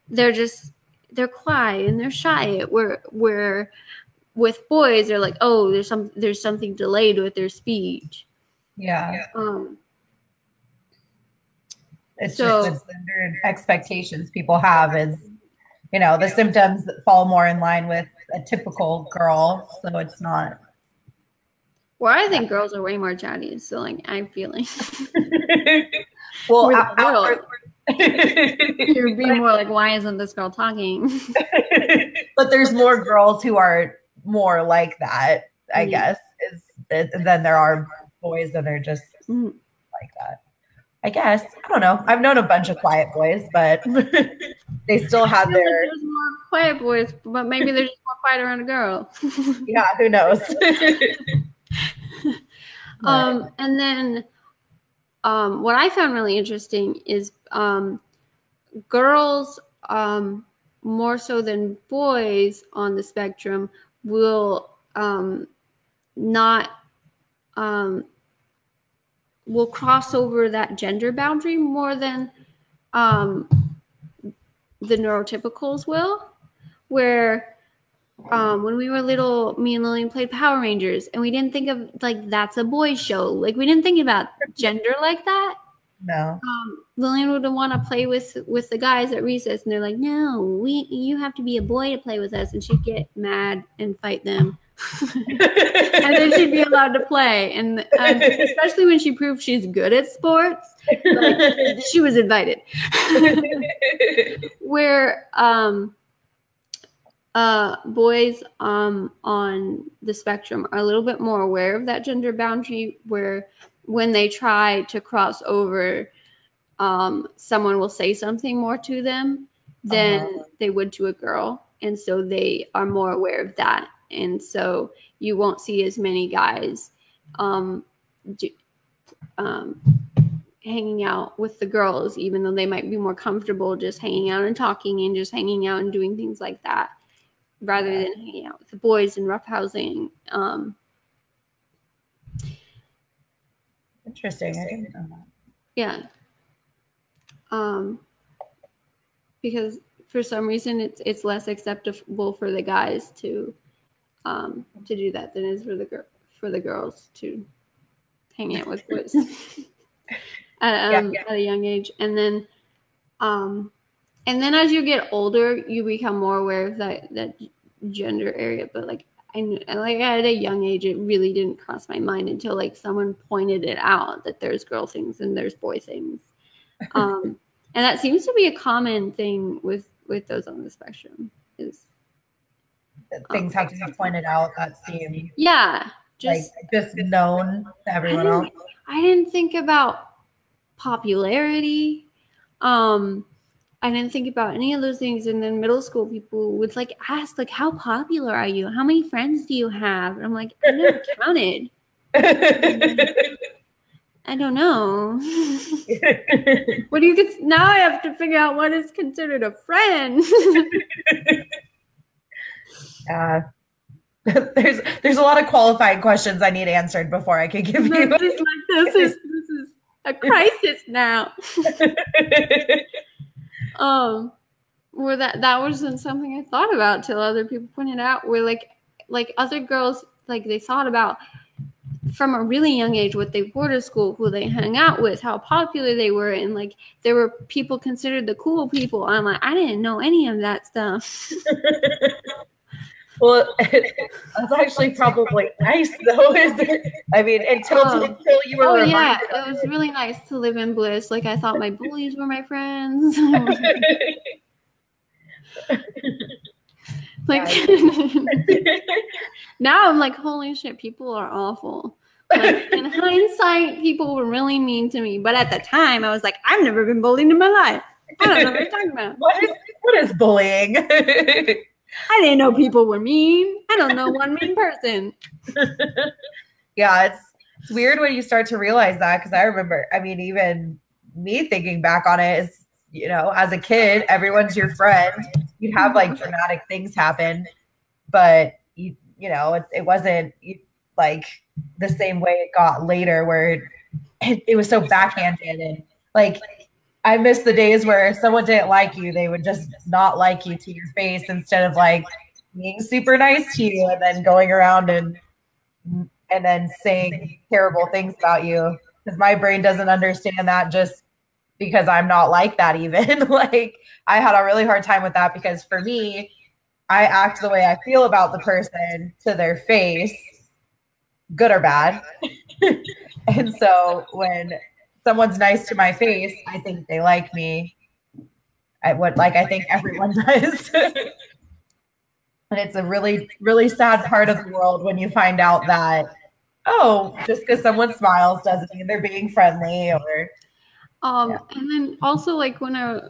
they're quiet and they're shy. Where with boys, they're like, oh, there's something delayed with their speech. Yeah. It's just the standard expectations people have is, the symptoms that fall more in line with a typical girl. So it's not. Well, I think girls are way more chatty. So like, I'm feeling. Well, you're being more like, why isn't this girl talking? But there's more girls who are more like that, I guess, than there are boys that are just like that. I guess. I don't know. I've known a bunch of quiet boys, but they still have their. Like there's more quiet boys, but maybe they're just more quiet around a girl. Yeah, who knows? And then what I found really interesting is girls, more so than boys on the spectrum, will not will cross over that gender boundary more than the neurotypicals will. Where when we were little, me and Lillian played Power Rangers, and we didn't think of like that's a boys show. Like we didn't think about gender like that. No. Lillian would want to play with the guys at recess, and they're like, "No, you have to be a boy to play with us." And she'd get mad and fight them, and then she'd be allowed to play. And especially when she proved she's good at sports, like, she was invited. Where boys on the spectrum are a little bit more aware of that gender boundary, where when they try to cross over, someone will say something more to them than they would to a girl. And so they are more aware of that. And so you won't see as many guys hanging out with the girls, even though they might be more comfortable just hanging out and talking and just hanging out and doing things like that, rather than hanging out with the boys and roughhousing. Interesting. I didn't know that. Yeah. Because for some reason it's less acceptable for the guys to do that than it is for the girls to hang out with boys at a young age. And then as you get older, you become more aware of that gender area. But like at a young age, it really didn't cross my mind until like someone pointed it out that there's girl things and there's boy things. And that seems to be a common thing with those on the spectrum, is things have to be pointed out. That seems just known to everyone else. I didn't think about popularity. I didn't think about any of those things. And then middle school people would like ask, like, how popular are you? How many friends do you have? And I'm like, I never counted. I don't know. What do you get? Now I have to figure out what is considered a friend. There's a lot of qualifying questions I need answered before I can give you. This is a crisis now. Where that wasn't something I thought about till other people pointed out. Where like other girls, like they thought about from a really young age what they wore to school, who they hung out with, how popular they were, and like there were people considered the cool people. I'm like, I didn't know any of that stuff. Well, that's actually probably nice, though. Is it? I mean, until you were reminded. Yeah, it was really nice to live in bliss. Like I thought my bullies were my friends. Like now I'm like, holy shit, people are awful. Like in hindsight, people were really mean to me. But at the time, I was like, I've never been bullied in my life. I don't know what you're talking about. What is bullying? I didn't know people were mean. I don't know one mean person. Yeah, it's weird when you start to realize that, because I remember, I mean, even me thinking back on it is, you know, as a kid, everyone's your friend. You'd have like dramatic things happen, but you know, it wasn't like the same way it got later, where it was so backhanded. And like, I miss the days where if someone didn't like you, they would just not like you to your face, instead of like being super nice to you and then going around and then saying terrible things about you. Because my brain doesn't understand that, just because I'm not like that even. Like, I had a really hard time with that, because for me, I act the way I feel about the person to their face, good or bad. And so when someone's nice to my face, I think they like me. I think everyone does. And it's a really, really sad part of the world when you find out that, oh, just because someone smiles doesn't mean they're being friendly. Or And then also, like, when I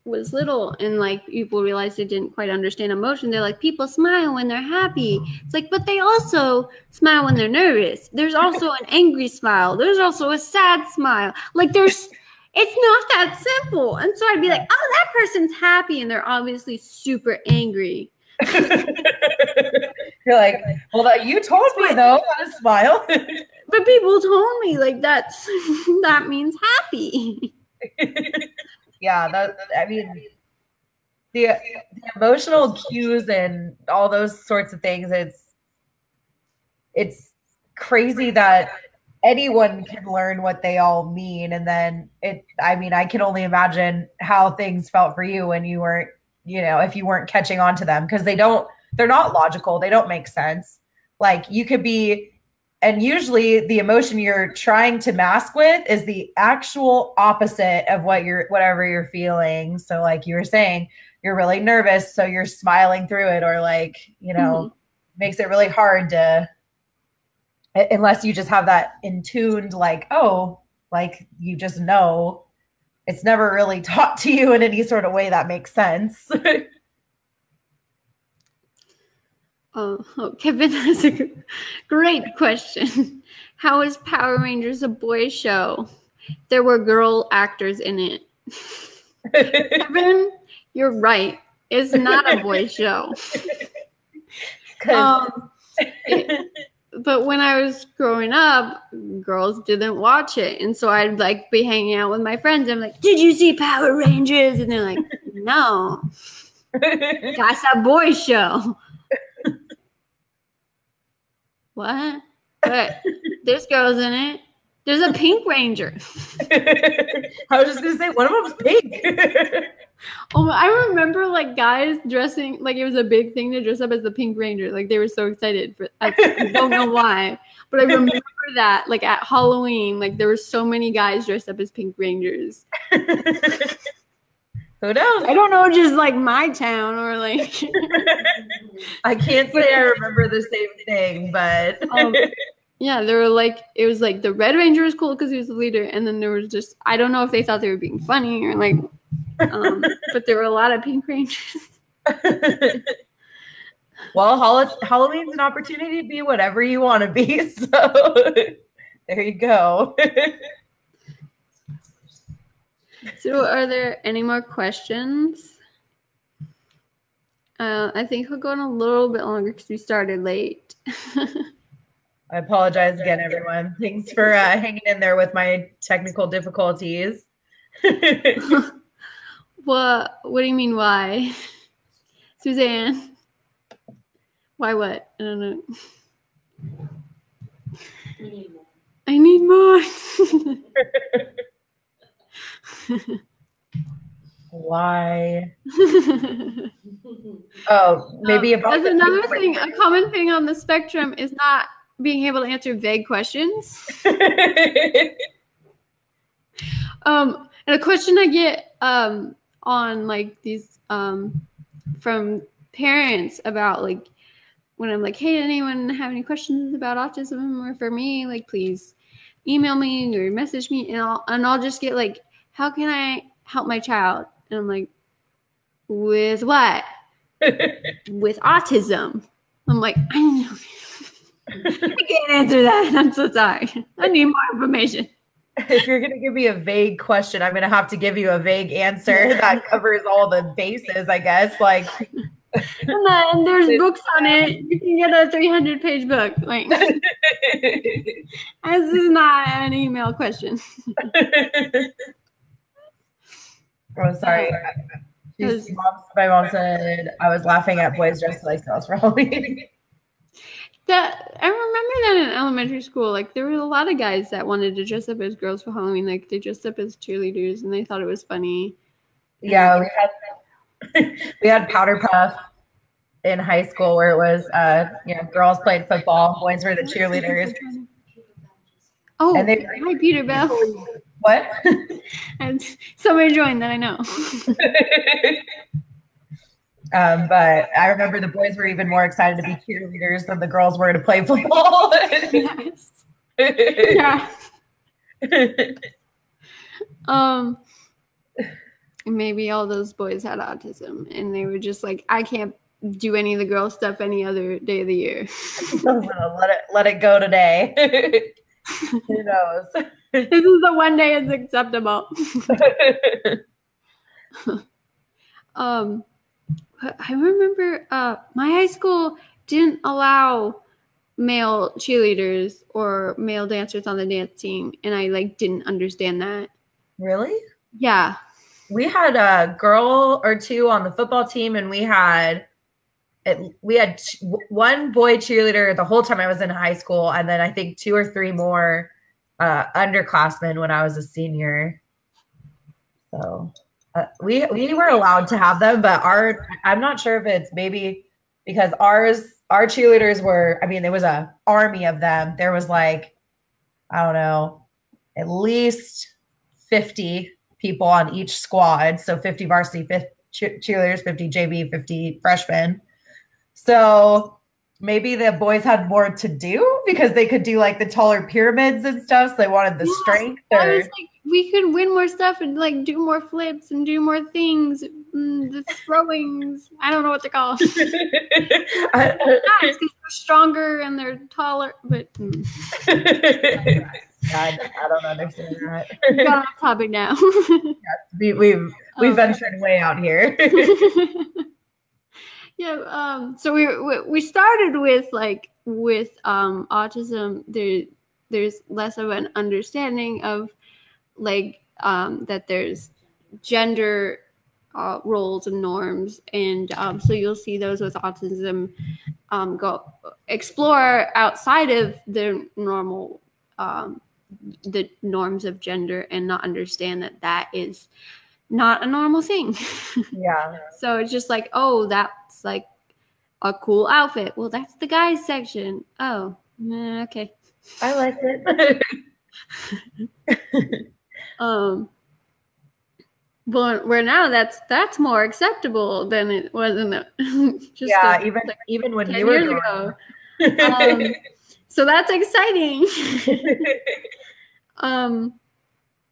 was little and like people realized they didn't quite understand emotion, they're like, people smile when they're happy. It's like, but they also smile when they're nervous. There's also an angry smile. There's also a sad smile. Like, it's not that simple. And so I'd be like, oh, that person's happy, and they're obviously super angry. You're like, well, you told me though how to smile. But people told me like that means happy. Yeah, I mean, the emotional cues and all those sorts of things, it's crazy that anyone can learn what they all mean. And then I can only imagine how things felt for you when you weren't, you know, if you weren't catching on to them, because they're not logical. They don't make sense. Like, you could be, and usually the emotion you're trying to mask with is the actual opposite of whatever you're feeling. So like you were saying, you're really nervous, so you're smiling through it, or like, you know, makes it really hard to, unless you just have that in tuned, like, oh, like you just know. It's never really taught to you in any sort of way that makes sense. Kevin has a great question. How is Power Rangers a boy show? There were girl actors in it. Kevin, you're right. It's not a boy show. But when I was growing up, girls didn't watch it. And so I'd like be hanging out with my friends. I'm like, did you see Power Rangers? And they're like, no. That's a boy show. What? But there's girls in it. There's a Pink Ranger. I was just going to say, one of them's pink. Oh, I remember like guys dressing, like it was a big thing to dress up as the Pink Ranger. Like they were so excited. I don't know why. But I remember that like at Halloween, like there were so many guys dressed up as Pink Rangers. Who knows? I don't know, just like my town or like. I can't say I remember the same thing, but. Yeah, there were like, it was like the Red Ranger was cool because he was the leader. And then there was just, I don't know if they thought they were being funny or like, but there were a lot of Pink Rangers. Well, Halloween's an opportunity to be whatever you want to be. So there you go. So are there any more questions? I think we'll go on a little bit longer because we started late. I apologize again, everyone. Thanks for hanging in there with my technical difficulties. What do you mean, why? Suzanne? Why what? I don't know. I need more. Why? Oh, maybe about that's another thing. A common thing on the spectrum is not being able to answer vague questions. And a question I get on like these from parents about like when I'm like, hey, anyone have any questions about autism or for me? Like, please email me or message me, and I'll just get like, how can I help my child? And I'm like, with what? With autism. I'm like, I can't answer that. I'm so sorry. I need more information. If you're going to give me a vague question, I'm going to have to give you a vague answer that covers all the bases, I guess. Like, and there's books on it. You can get a 300-page book. Like, this is not an email question. Oh, sorry. My mom said I was laughing at boys dressed like girls for Halloween. I remember that in elementary school. Like, there were a lot of guys that wanted to dress up as girls for Halloween. Like, they dressed up as cheerleaders, and they thought it was funny. Yeah, we had Powder Puff in high school where it was, girls played football, boys were the cheerleaders. Oh, and hi, Peter Bell. What? And somebody joined that I know. But I remember the boys were even more excited to be cheerleaders than the girls were to play football. Yes. Yeah. Maybe all those boys had autism, and they were just like, I can't do any of the girl stuff any other day of the year. let it go today. Who knows? This is the one day it's acceptable. I remember my high school didn't allow male cheerleaders or male dancers on the dance team, and I didn't understand that. Really? Yeah. We had a girl or two on the football team, and we had one boy cheerleader the whole time I was in high school, and then I think 2 or 3 more underclassmen when I was a senior. So we were allowed to have them, but I'm not sure if it's maybe because our cheerleaders were, there was an army of them. There was I don't know, at least 50 people on each squad. So 50 varsity, 50 cheerleaders, 50 JV, 50 freshmen. So maybe the boys had more to do because they could do the taller pyramids and stuff. So they wanted the strength. I was we could win more stuff and do more flips and do more things. The throwings. I don't know what they're called. It's because they're stronger and they're taller. But I don't understand that. We got off topic now. We've ventured way out here. Yeah. So we started with autism. There's less of an understanding of that there's gender roles and norms, and so you'll see those with autism go explore outside of the normal the norms of gender and not understand that is not a normal thing. Yeah. So it's just oh, that's a cool outfit. Well, that's the guys section. Oh, okay. I like it. Well, where now that's more acceptable than it was in the just even when you were years ago. So that's exciting.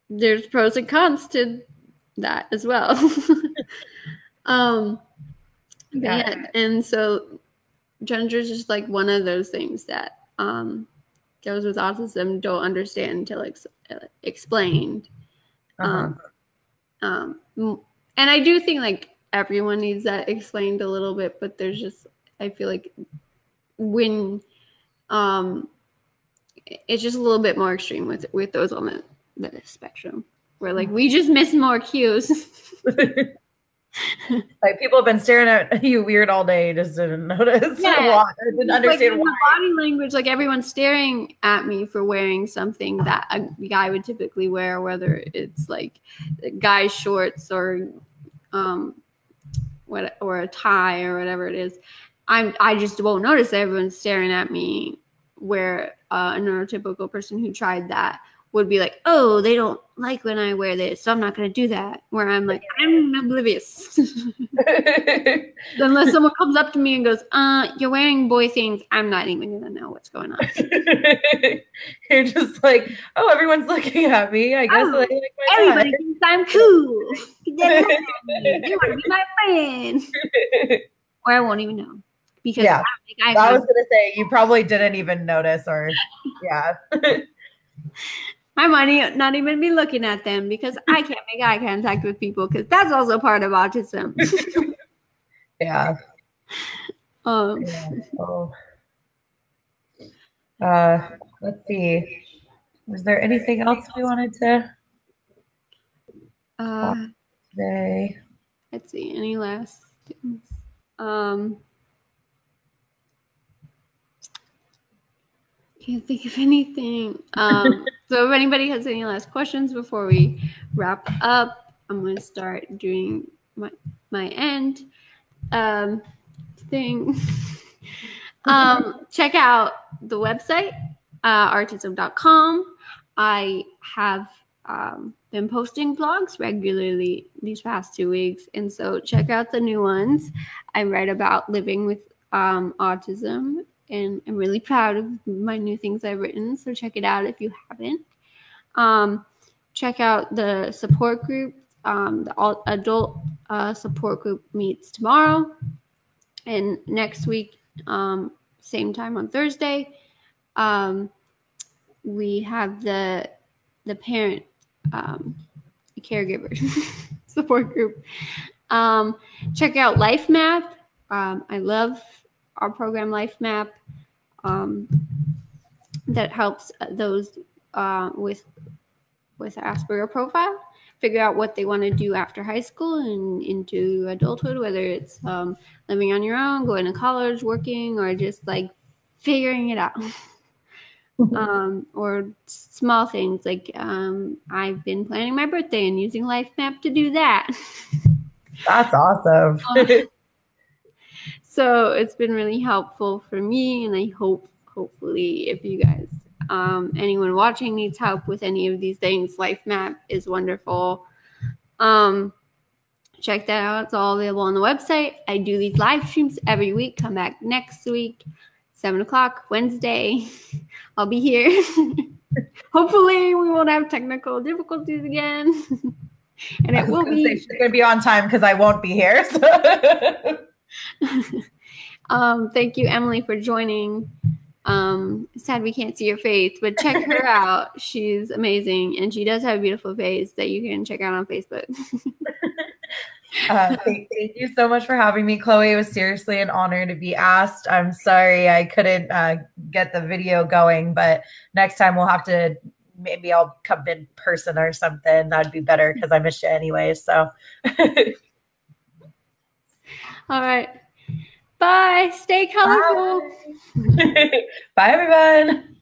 There's pros and cons to that as well. And so gender is just like one of those things that those with autism don't understand until explained. And I do think like everyone needs that explained a little bit, but there's just, I feel like when it's just a little bit more extreme with those on the spectrum, where like we just miss more cues. Like people have been staring at you weird all day, just didn't notice. Yeah, didn't understand like why. The body language, like everyone's staring at me for wearing something that a guy would typically wear, whether it's like guy shorts or or a tie or whatever it is, I just won't notice that everyone's staring at me, where a neurotypical person who tried that would be like, oh, they don't like when I wear this, so I'm not going to do that. Where I'm like, I'm oblivious. Unless someone comes up to me and goes, you're wearing boy things, I'm not even going to know what's going on. You're just like, oh, everyone's looking at me. I guess they like my everybody thinks I'm cool. They want to be my friend. Or I won't even know. Because I was going to say, you probably didn't even notice, or I might not even be looking at them because I can't make eye contact with people, because that's also part of autism. Let's see. Was there anything else we wanted to talk today? Let's see. Any last things? Can't think of anything. So if anybody has any last questions before we wrap up, I'm going to start doing my end thing. Check out the website, OurTism.com. I have been posting blogs regularly these past 2 weeks, and so check out the new ones. I write about living with autism, and I'm really proud of my new things I've written, so check it out if you haven't. Check out the support group. The adult support group meets tomorrow, and next week, same time on Thursday, we have the parent caregiver support group. Check out Life Map. I love our program Life Map. That helps those with Asperger profile figure out what they want to do after high school and into adulthood, whether it's living on your own, going to college, working, or just like figuring it out. Or small things like I've been planning my birthday and using Life Map to do that. That's awesome. So it's been really helpful for me, and I hopefully if you guys, anyone watching needs help with any of these things, Life Map is wonderful. Check that out. It's all available on the website. I do these live streams every week. Come back next week, 7 o'clock, Wednesday. I'll be here. Hopefully we won't have technical difficulties again. And it will be. She's going to be on time because I won't be here. So. Thank you, Emily, for joining. Sad we can't see your face, but check her out. She's amazing, and she does have a beautiful face that you can check out on Facebook. Thank you so much for having me, Chloe. It was seriously an honor to be asked. I'm sorry I couldn't get the video going, but next time we'll have to, maybe I'll come in person or something. That'd be better because I missed you anyway. So, all right. Bye. Stay colorful. Bye, everyone.